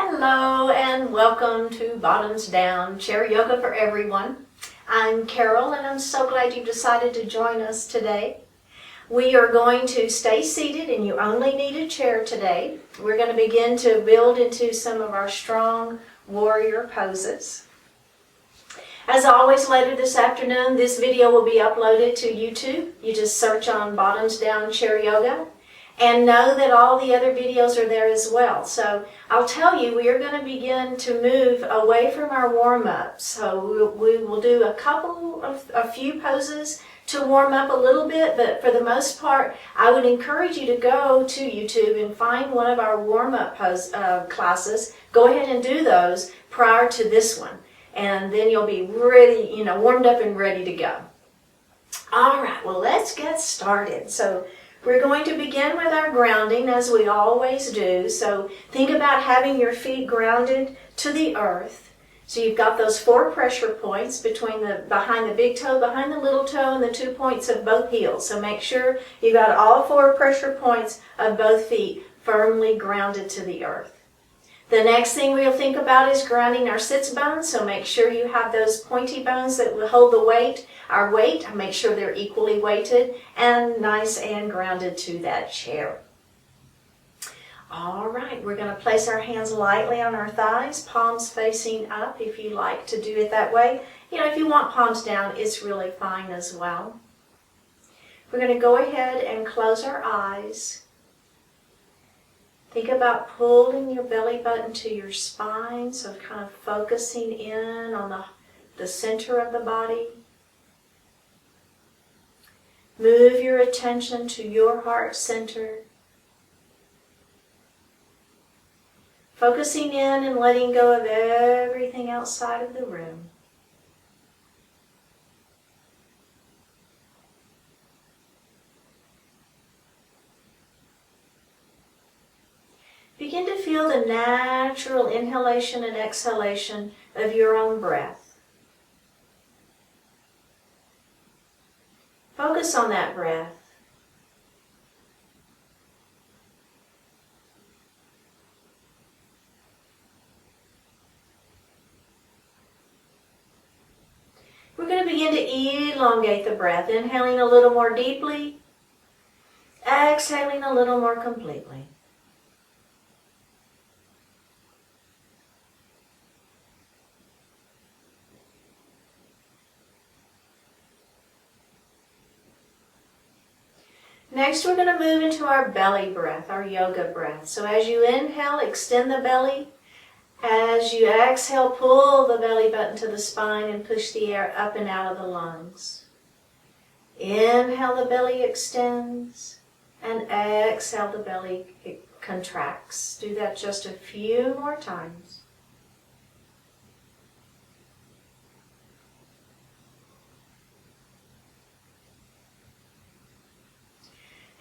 Hello and welcome to Bottoms Down Chair Yoga for Everyone. I'm Carol and I'm so glad you've decided to join us today. We are going to stay seated and you only need a chair today. We're going to begin to build into some of our strong warrior poses. As always, later this afternoon, this video will be uploaded to YouTube. You just search on Bottoms Down Chair Yoga. And know that all the other videos are there as well. So I'll tell you, we are going to begin to move away from our warm-up. So we will do a few poses to warm up a little bit, but for the most part, I would encourage you to go to YouTube and find one of our warm-up classes. Go ahead and do those prior to this one. And then you'll be ready, warmed up and ready to go. All right, well, let's get started. So we're going to begin with our grounding as we always do. So think about having your feet grounded to the earth. So you've got those 4 pressure points behind the big toe, behind the little toe, and the 2 points of both heels. So make sure you've got all 4 pressure points of both feet firmly grounded to the earth. The next thing we'll think about is grounding our sits bones. So make sure you have those pointy bones that will hold the weight, our weight. Make sure they're equally weighted and nice and grounded to that chair. All right, we're going to place our hands lightly on our thighs, palms facing up if you like to do it that way. If you want palms down, it's really fine as well. We're going to go ahead and close our eyes. Think about pulling your belly button to your spine, so kind of focusing in on the center of the body. Move your attention to your heart center. Focusing in and letting go of everything outside of the room. Begin to feel the natural inhalation and exhalation of your own breath. Focus on that breath. We're going to begin to elongate the breath, inhaling a little more deeply, exhaling a little more completely. Next, we're going to move into our belly breath, our yoga breath. So as you inhale, extend the belly. As you exhale, pull the belly button to the spine and push the air up and out of the lungs. Inhale, the belly extends, and exhale, the belly contracts. Do that just a few more times.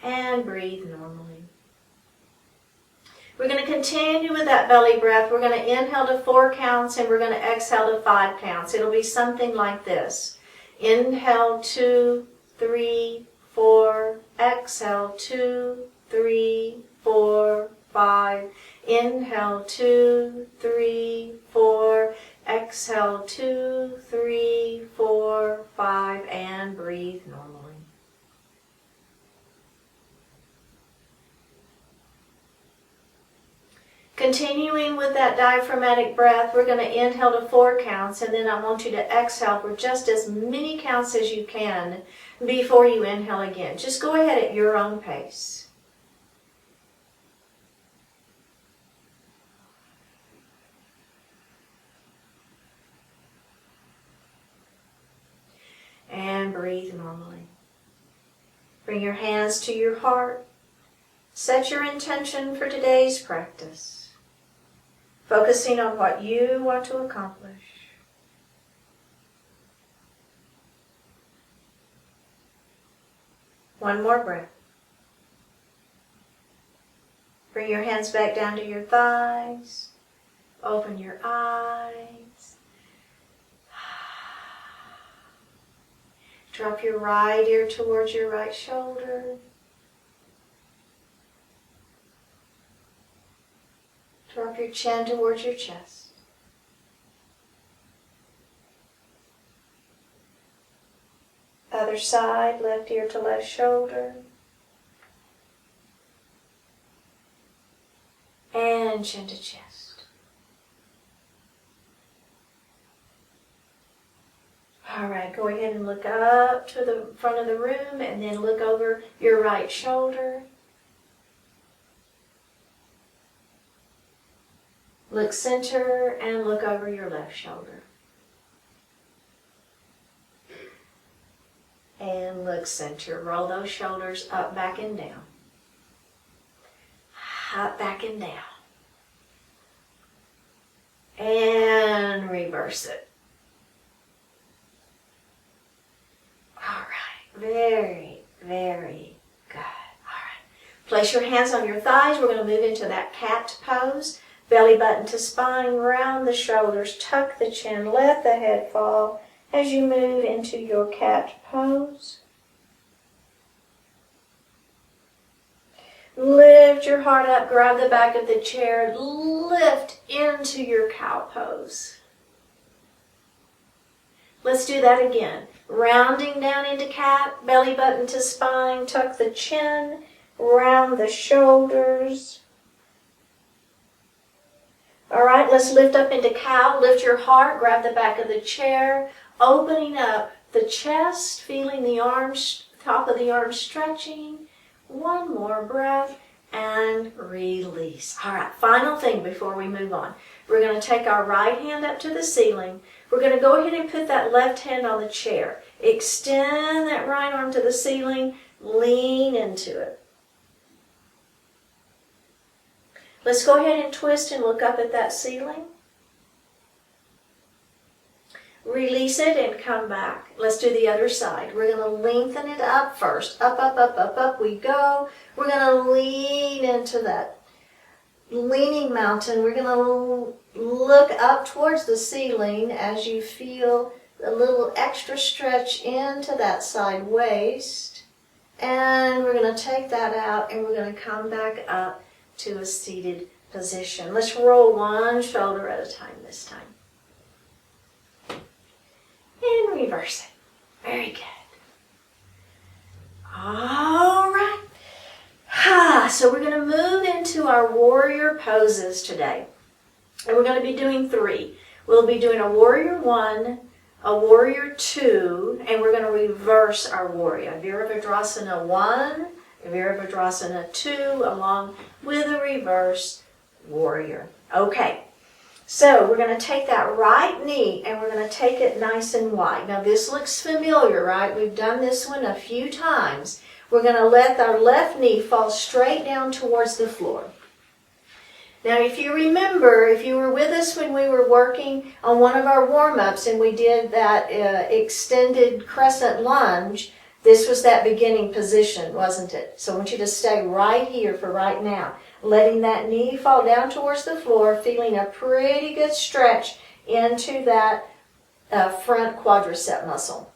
And breathe normally. We're going to continue with that belly breath. We're going to inhale to 4 counts and we're going to exhale to 5 counts. It'll be something like this. Inhale 2, 3, 4. Exhale 2, 3, 4, 5. Inhale 2, 3, 4. Exhale 2, 3, 4, 5. And breathe normally. Continuing with that diaphragmatic breath, we're going to inhale to 4 counts, and then I want you to exhale for just as many counts as you can before you inhale again. Just go ahead at your own pace. And breathe normally. Bring your hands to your heart. Set your intention for today's practice. Focusing on what you want to accomplish. One more breath. Bring your hands back down to your thighs. Open your eyes. Drop your right ear towards your right shoulder. Drop your chin towards your chest. Other side, left ear to left shoulder. And chin to chest. All right, go ahead and look up to the front of the room and then look over your right shoulder. Look center and look over your left shoulder. And look center. Roll those shoulders up, back, and down. Up, back, and down. And reverse it. All right. Very, very good. All right. Place your hands on your thighs. We're going to move into that cat pose. Belly button to spine, round the shoulders, tuck the chin, let the head fall as you move into your cat pose. Lift your heart up, grab the back of the chair, lift into your cow pose. Let's do that again. Rounding down into cat, belly button to spine, tuck the chin, round the shoulders. All right, let's lift up into cow. Lift your heart, grab the back of the chair, opening up the chest, feeling the arms, top of the arms stretching. One more breath and release. All right, final thing before we move on. We're going to take our right hand up to the ceiling. We're going to go ahead and put that left hand on the chair. Extend that right arm to the ceiling. Lean into it. Let's go ahead and twist and look up at that ceiling. Release it and come back. Let's do the other side. We're going to lengthen it up first. Up, up, up, up, up we go. We're going to lean into that leaning mountain. We're going to look up towards the ceiling as you feel a little extra stretch into that side waist. And we're going to take that out and we're going to come back up to a seated position. Let's roll one shoulder at a time this time. And reverse it. Very good. All right. So we're going to move into our warrior poses today. And we're going to be doing 3. We'll be doing a warrior 1, a warrior 2, and we're going to reverse our warrior. Virabhadrasana 1, Virabhadrasana 2, along with a reverse warrior. Okay, so we're going to take that right knee and we're going to take it nice and wide. Now this looks familiar, right? We've done this one a few times. We're going to let our left knee fall straight down towards the floor. Now if you remember, if you were with us when we were working on one of our warm-ups and we did that extended crescent lunge, this was that beginning position, wasn't it? So I want you to stay right here for right now. Letting that knee fall down towards the floor, feeling a pretty good stretch into that front quadricep muscle.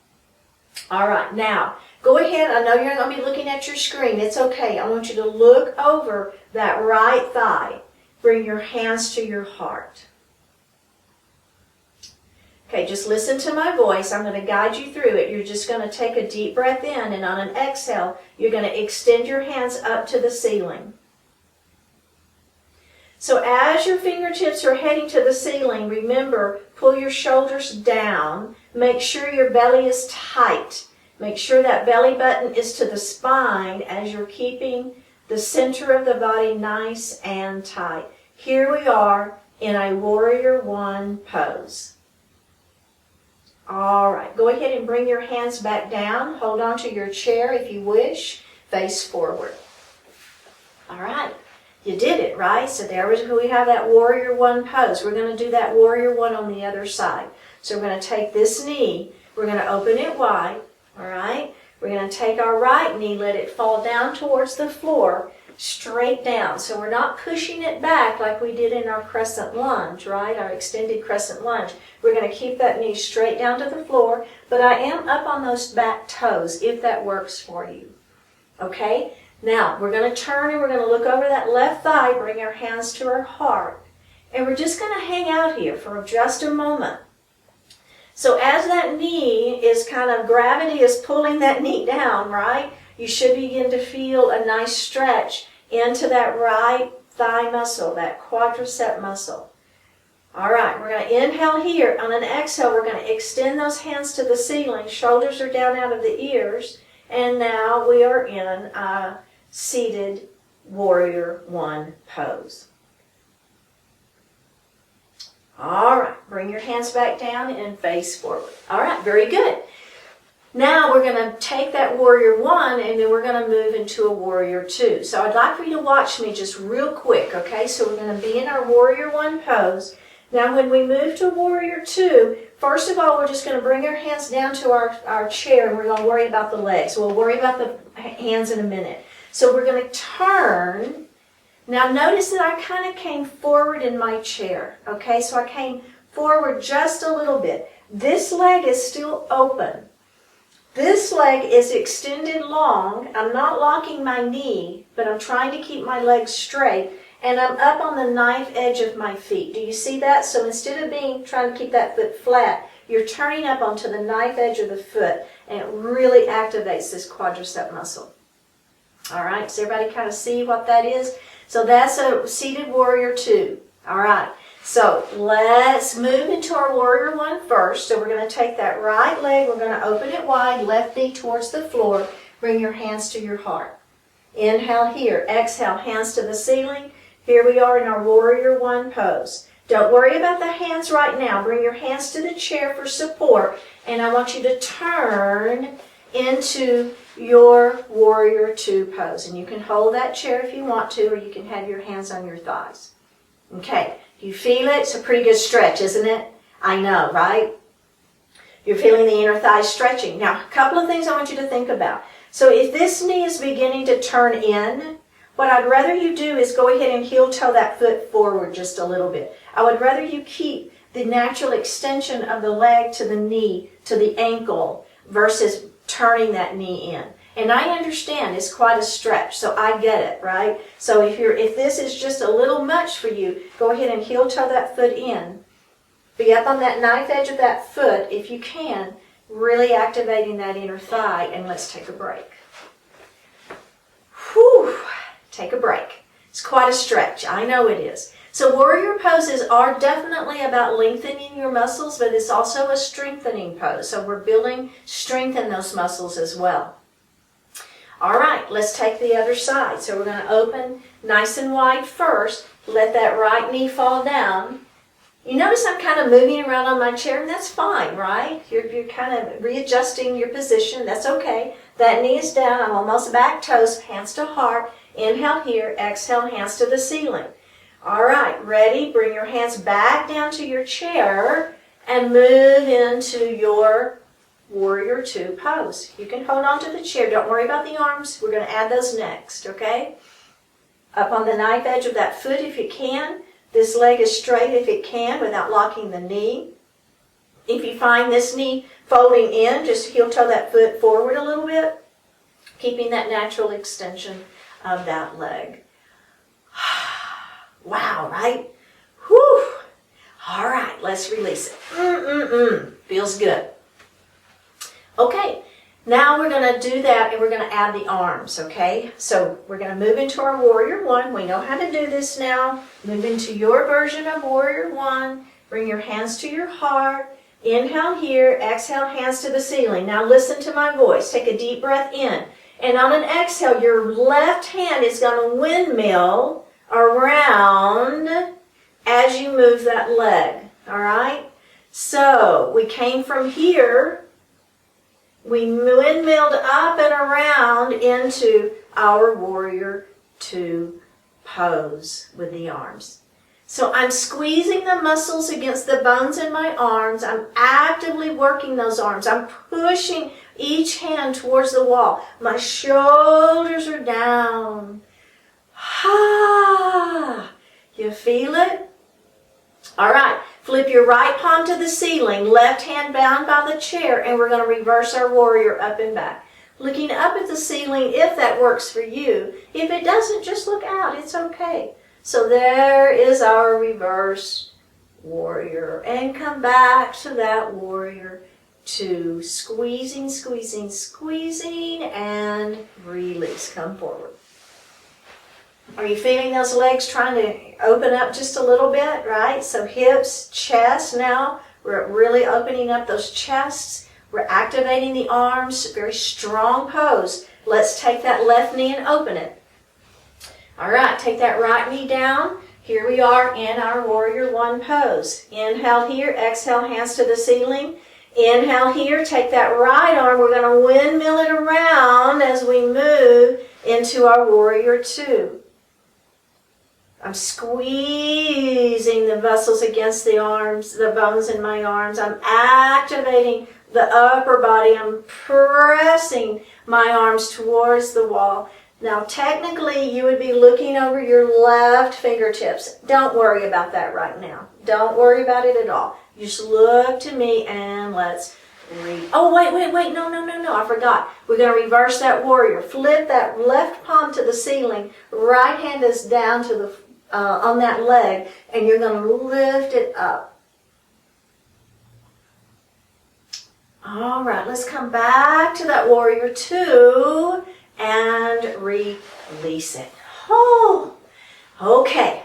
All right, now go ahead. I know you're not going to be looking at your screen. It's okay. I want you to look over that right thigh. Bring your hands to your heart. Okay, just listen to my voice. I'm going to guide you through it. You're just going to take a deep breath in, and on an exhale, you're going to extend your hands up to the ceiling. So as your fingertips are heading to the ceiling, remember, pull your shoulders down. Make sure your belly is tight. Make sure that belly button is to the spine as you're keeping the center of the body nice and tight. Here we are in a warrior 1 pose. All right, go ahead and bring your hands back down. Hold on to your chair if you wish. Face forward. All right, you did it, right? So there we have that warrior 1 pose. We're going to do that warrior 1 on the other side. So we're going to take this knee. We're going to open it wide. All right, we're going to take our right knee, let it fall down towards the floor, straight down. So we're not pushing it back like we did in our crescent lunge, right? Our extended crescent lunge. We're going to keep that knee straight down to the floor, but I am up on those back toes if that works for you. Okay? Now, we're going to turn and we're going to look over that left thigh, bring our hands to our heart. And we're just going to hang out here for just a moment. So as that knee is kind of, gravity is pulling that knee down, right? You should begin to feel a nice stretch into that right thigh muscle, that quadricep muscle. All right, we're going to inhale here. On an exhale, we're going to extend those hands to the ceiling. Shoulders are down out of the ears. And now we are in a seated warrior one pose. All right, bring your hands back down and face forward. All right, very good. Now we're going to take that warrior one and then we're going to move into a warrior two. So I'd like for you to watch me just real quick, okay? So we're going to be in our warrior one pose. Now when we move to warrior two, first of all, we're just going to bring our hands down to our chair and we're going to worry about the legs. We'll worry about the hands in a minute. So we're going to turn. Now notice that I kind of came forward in my chair, okay? So I came forward just a little bit. This leg is still open. This leg is extended long. I'm not locking my knee, but I'm trying to keep my legs straight. And I'm up on the knife edge of my feet. Do you see that? So instead of trying to keep that foot flat, you're turning up onto the knife edge of the foot. And it really activates this quadricep muscle. All right, does everybody kind of see what that is? So that's a seated warrior two. All right, so let's move into our warrior one first. So we're going to take that right leg, we're going to open it wide, left knee towards the floor. Bring your hands to your heart. Inhale here, exhale, hands to the ceiling. Here we are in our warrior one pose. Don't worry about the hands right now. Bring your hands to the chair for support. And I want you to turn into your warrior two pose. And you can hold that chair if you want to, or you can have your hands on your thighs. Okay, you feel it? It's a pretty good stretch, isn't it? I know, right? You're feeling the inner thighs stretching. Now, a couple of things I want you to think about. So if this knee is beginning to turn in, what I'd rather you do is go ahead and heel toe that foot forward just a little bit. I would rather you keep the natural extension of the leg to the knee, to the ankle, versus turning that knee in. And I understand it's quite a stretch, so I get it, right? So if this is just a little much for you, go ahead and heel toe that foot in. Be up on that knife edge of that foot if you can, really activating that inner thigh, and let's take a break. Whew, take a break. It's quite a stretch, I know it is. So warrior poses are definitely about lengthening your muscles, but it's also a strengthening pose. So we're building strength in those muscles as well. All right, let's take the other side. So we're going to open nice and wide first. Let that right knee fall down. You notice I'm kind of moving around on my chair, and that's fine, right? You're kind of readjusting your position. That's okay. That knee is down. I'm almost back toes, hands to heart. Inhale here, exhale, hands to the ceiling. All right, ready? Bring your hands back down to your chair and move into your warrior two pose. You can hold on to the chair. Don't worry about the arms. We're going to add those next, okay? Up on the knife edge of that foot if you can. This leg is straight if it can without locking the knee. If you find this knee folding in, just heel toe that foot forward a little bit, keeping that natural extension of that leg. Wow, right? Whew. All right, let's release it. Feels good. Okay, now we're going to do that and we're going to add the arms, okay? So we're going to move into our warrior one. We know how to do this now. Move into your version of warrior one. Bring your hands to your heart. Inhale here, exhale, hands to the ceiling. Now listen to my voice. Take a deep breath in. And on an exhale, your left hand is going to windmill around as you move that leg, all right? So we came from here, we windmilled up and around into our warrior two pose with the arms. So I'm squeezing the muscles against the bones in my arms. I'm actively working those arms. I'm pushing each hand towards the wall. My shoulders are down. Ah, you feel it? All right, flip your right palm to the ceiling, left hand bound by the chair, and we're going to reverse our warrior up and back. Looking up at the ceiling if that works for you. If it doesn't, just look out. It's okay. So there is our reverse warrior. And come back to that warrior two. Squeezing, squeezing, squeezing, and release. Come forward. Are you feeling those legs trying to open up just a little bit, right? So hips, chest now. We're really opening up those chests. We're activating the arms. Very strong pose. Let's take that left knee and open it. All right, take that right knee down. Here we are in our warrior one pose. Inhale here, exhale, hands to the ceiling. Inhale here, take that right arm. We're going to windmill it around as we move into our warrior two. I'm squeezing the muscles against the arms, the bones in my arms. I'm activating the upper body. I'm pressing my arms towards the wall. Now, technically, you would be looking over your left fingertips. Don't worry about that right now. Don't worry about it at all. Just look to me and let's read. Oh, wait. No, I forgot. We're going to reverse that warrior. Flip that left palm to the ceiling. Right hand is down to the on that leg, and you're going to lift it up. All right, let's come back to that warrior two and release it. Oh, okay.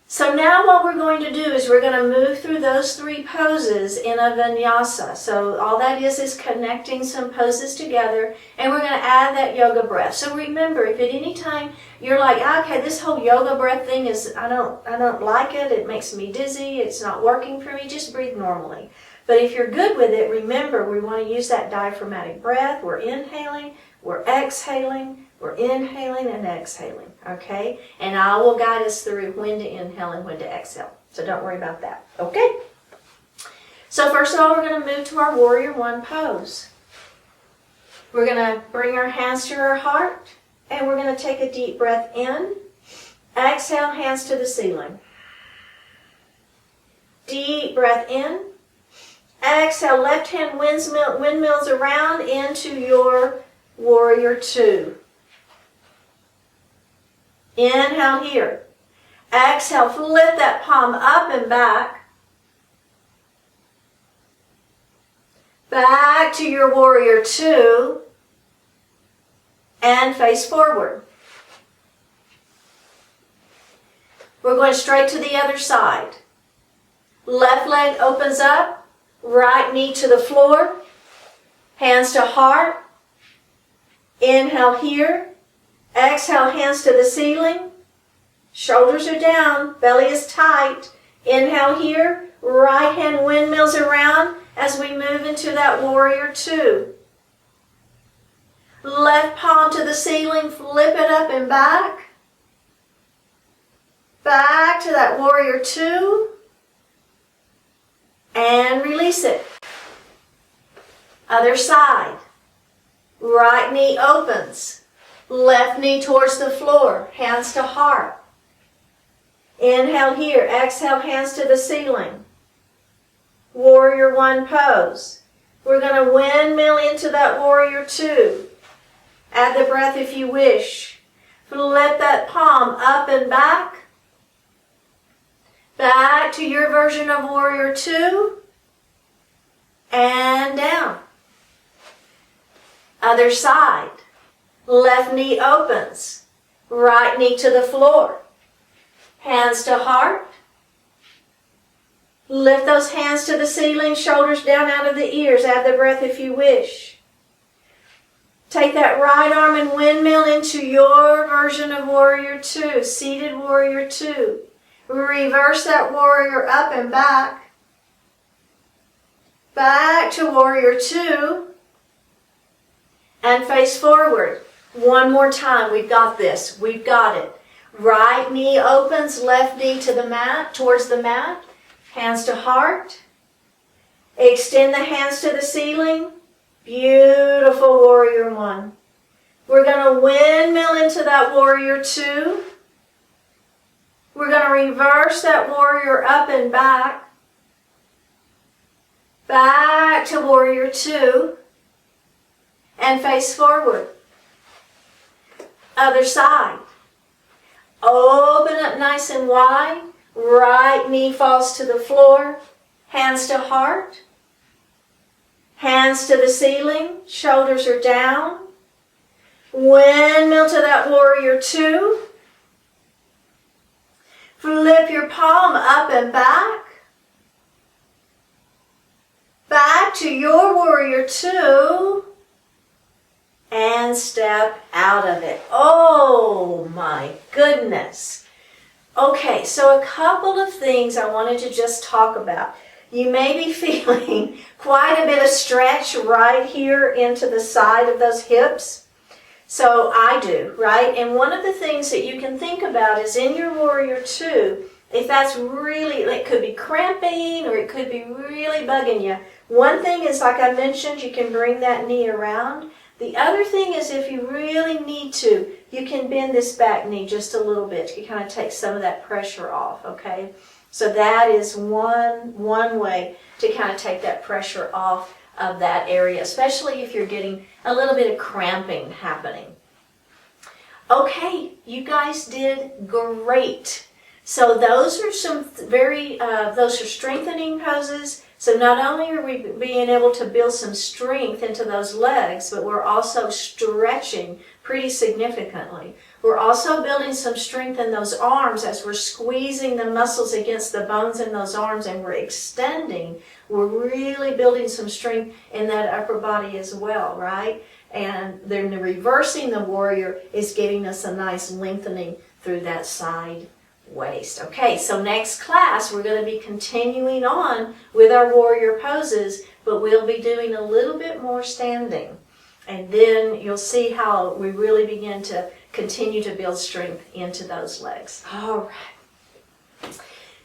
So now what we're going to do is we're going to move through those three poses in a vinyasa. So all that is connecting some poses together, and we're going to add that yoga breath. So remember, if at any time you're like, okay, this whole yoga breath thing is, I don't like it, it makes me dizzy, it's not working for me, just breathe normally. But if you're good with it, remember, we want to use that diaphragmatic breath. We're inhaling, we're exhaling, we're inhaling and exhaling, okay? And I will guide us through when to inhale and when to exhale. So don't worry about that, okay? So first of all, we're going to move to our warrior one pose. We're going to bring our hands to our heart, and we're going to take a deep breath in. Exhale, hands to the ceiling. Deep breath in. Exhale, left hand windmills around into your warrior two. Inhale here. Exhale, flip that palm up and back. Back to your warrior two. And face forward. We're going straight to the other side. Left leg opens up. Right knee to the floor. Hands to heart. Inhale here. Exhale, hands to the ceiling. Shoulders are down. Belly is tight. Inhale here. Right hand windmills around as we move into that warrior two. Left palm to the ceiling. Flip it up and back. Back to that warrior two. And release it. Other side. Right knee opens. Left knee towards the floor. Hands to heart. Inhale here. Exhale, hands to the ceiling. Warrior one pose. We're going to windmill into that warrior two. Add the breath if you wish. Flip that palm up and back. Back to your version of warrior two. And down. Other side. Left knee opens. Right knee to the floor. Hands to heart. Lift those hands to the ceiling, shoulders down out of the ears. Add the breath if you wish. Take that right arm and windmill into your version of warrior two, seated warrior two. Reverse that warrior up and back. Back to warrior two. And face forward. One more time. We've got this. We've got it. Right knee opens, left knee to the mat, towards the mat. Hands to heart. Extend the hands to the ceiling. Beautiful warrior one. We're going to windmill into that warrior two. We're going to reverse that warrior up and back. Back to warrior two. And face forward. Other side. Open up nice and wide. Right knee falls to the floor. Hands to heart. Hands to the ceiling. Shoulders are down. Windmill to that warrior two. Flip your palm up and back. Back to your warrior two. And step out of it. Oh my goodness. Okay, so a couple of things I wanted to just talk about. You may be feeling quite a bit of stretch right here into the side of those hips. So I do, right? And one of the things that you can think about is in your warrior two, if that's really, it could be cramping or it could be really bugging you. One thing is, like I mentioned, you can bring that knee around. The other thing is, if you really need to, you can bend this back knee just a little bit to kind of take some of that pressure off, okay? So that is one way to kind of take that pressure off of that area, especially if you're getting a little bit of cramping happening. Okay, you guys did great. So those are some those are strengthening poses. So not only are we being able to build some strength into those legs, but we're also stretching pretty significantly. We're also building some strength in those arms as we're squeezing the muscles against the bones in those arms and we're extending. We're really building some strength in that upper body as well, right? And then the reversing the warrior is giving us a nice lengthening through that side waist. Okay, so next class we're going to be continuing on with our warrior poses, but we'll be doing a little bit more standing. And then you'll see how we really begin to continue to build strength into those legs. All right.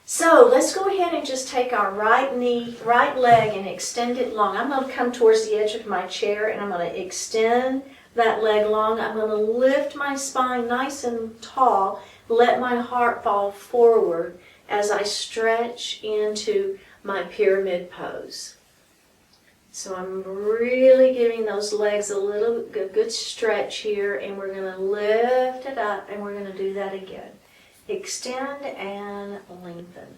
So let's go ahead and just take our right leg and extend it long. I'm going to come towards the edge of my chair and I'm going to extend that leg long. I'm going to lift my spine nice and tall. Let my heart fall forward as I stretch into my pyramid pose. So I'm really giving those legs a good stretch here, and we're going to lift it up, and we're going to do that again. Extend and lengthen.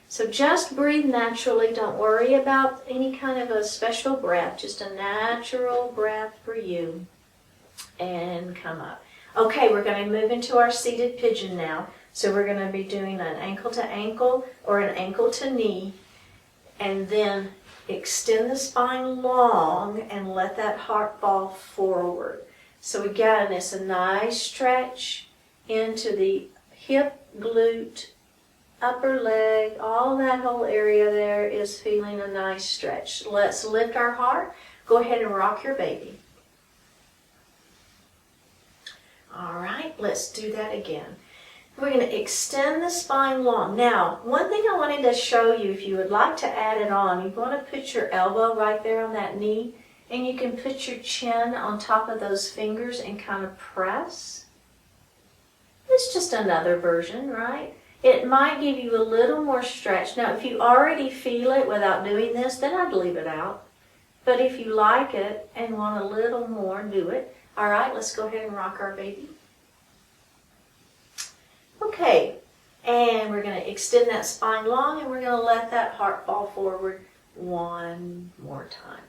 So just breathe naturally. Don't worry about any kind of a special breath, just a natural breath for you. And come up. Okay, we're going to move into our seated pigeon now. So we're going to be doing an ankle to ankle or an ankle to knee, and then extend the spine long and let that heart fall forward. So again, it's a nice stretch into the hip, glute, upper leg, all that whole area there is feeling a nice stretch. Let's lift our heart. Go ahead and rock your baby. All right, let's do that again. We're going to extend the spine long. Now, one thing I wanted to show you, if you would like to add it on, you want to put your elbow right there on that knee, and you can put your chin on top of those fingers and kind of press. It's just another version, right? It might give you a little more stretch. Now, if you already feel it without doing this, then I'd leave it out. But if you like it and want a little more, do it. All right, let's go ahead and rock our baby. Okay, and we're going to extend that spine long, and we're going to let that heart fall forward one more time.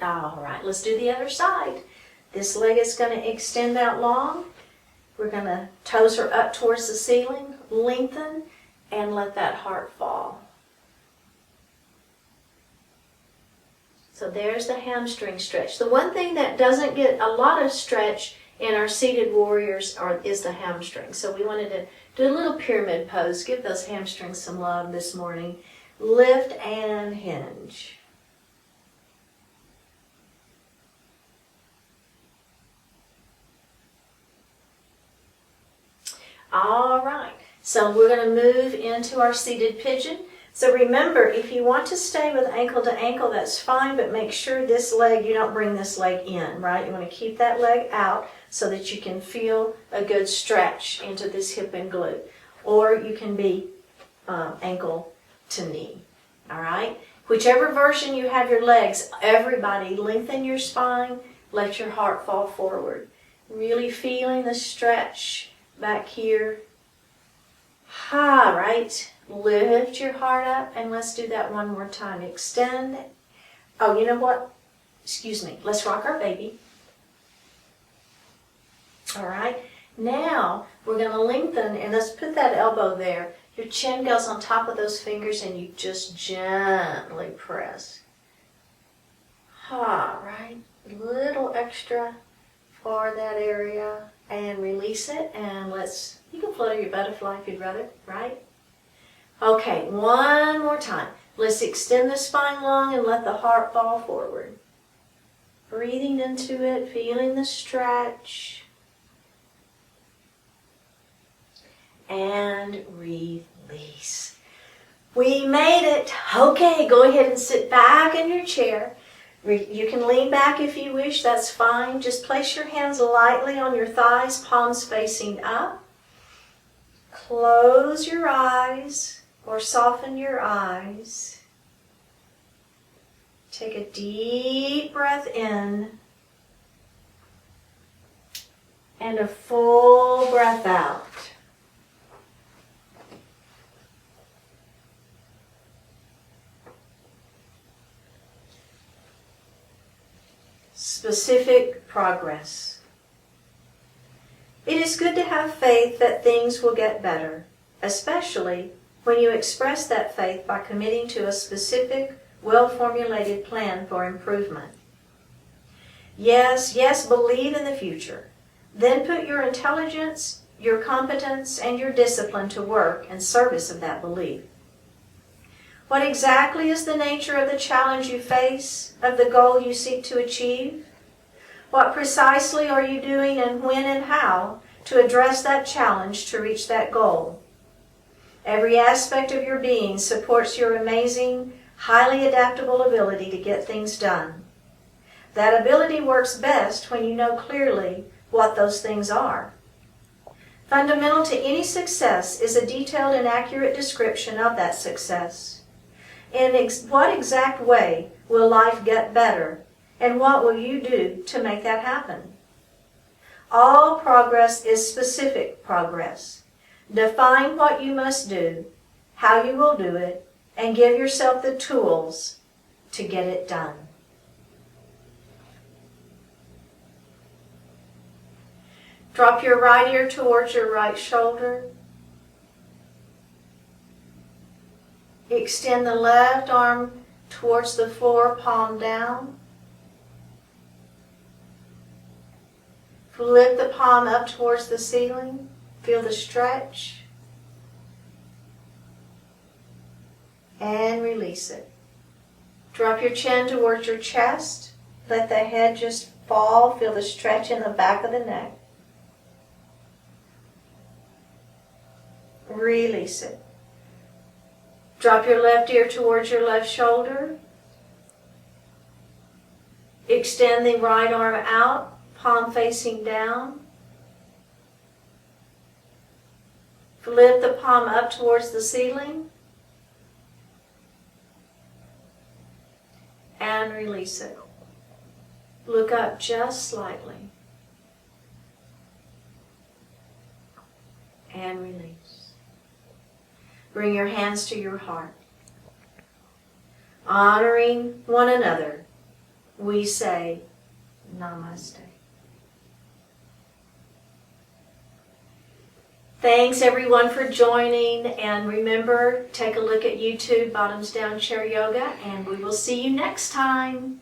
All right, let's do the other side. This leg is going to extend out long. We're going to toes are up towards the ceiling, lengthen, and let that heart fall. So there's the hamstring stretch. The one thing that doesn't get a lot of stretch in our seated warriors is the hamstring. So we wanted to do a little pyramid pose. Give those hamstrings some love this morning. Lift and hinge. All right, so we're going to move into our seated pigeon. So remember, if you want to stay with ankle to ankle, that's fine, but make sure this leg, you don't bring this leg in, right? You want to keep that leg out so that you can feel a good stretch into this hip and glute. Or you can be ankle to knee, all right? Whichever version you have your legs, everybody lengthen your spine, Let your heart fall forward. Really feeling the stretch back here. Right. Lift your heart up and let's do that one more time. Extend. Oh, you know what? Excuse me. Let's rock our baby. All right. Now we're going to lengthen and let's put that elbow there. Your chin goes on top of those fingers and you just gently press. Right. A little extra for that area and release it and you can flutter your butterfly if you'd rather, right? Okay, one more time. Let's extend the spine long and let the heart fall forward. Breathing into it, feeling the stretch. And release. We made it. Okay, go ahead and sit back in your chair. You can lean back if you wish, that's fine. Just place your hands lightly on your thighs, palms facing up. Close your eyes or soften your eyes. Take a deep breath in and a full breath out. Specific progress. It is good to have faith that things will get better, especially when you express that faith by committing to a specific, well-formulated plan for improvement. Yes, believe in the future. Then put your intelligence, your competence, and your discipline to work in service of that belief. What exactly is the nature of the challenge you face, of the goal you seek to achieve? What precisely are you doing and when and how to address that challenge to reach that goal? Every aspect of your being supports your amazing, highly adaptable ability to get things done. That ability works best when you know clearly what those things are. Fundamental to any success is a detailed and accurate description of that success. In what exact way will life get better, and what will you do to make that happen? All progress is specific progress. Define what you must do, how you will do it, and give yourself the tools to get it done. Drop your right ear towards your right shoulder. Extend the left arm towards the floor, palm down. Flip the palm up towards the ceiling. Feel the stretch. And release it. Drop your chin towards your chest. Let the head just fall. Feel the stretch in the back of the neck. Release it. Drop your left ear towards your left shoulder. Extend the right arm out, palm facing down. Flip the palm up towards the ceiling. And release it. Look up just slightly. And release. Bring your hands to your heart. Honoring one another, we say Namaste. Thanks everyone for joining, and remember, take a look at YouTube, Bottoms Down Chair Yoga, and we will see you next time.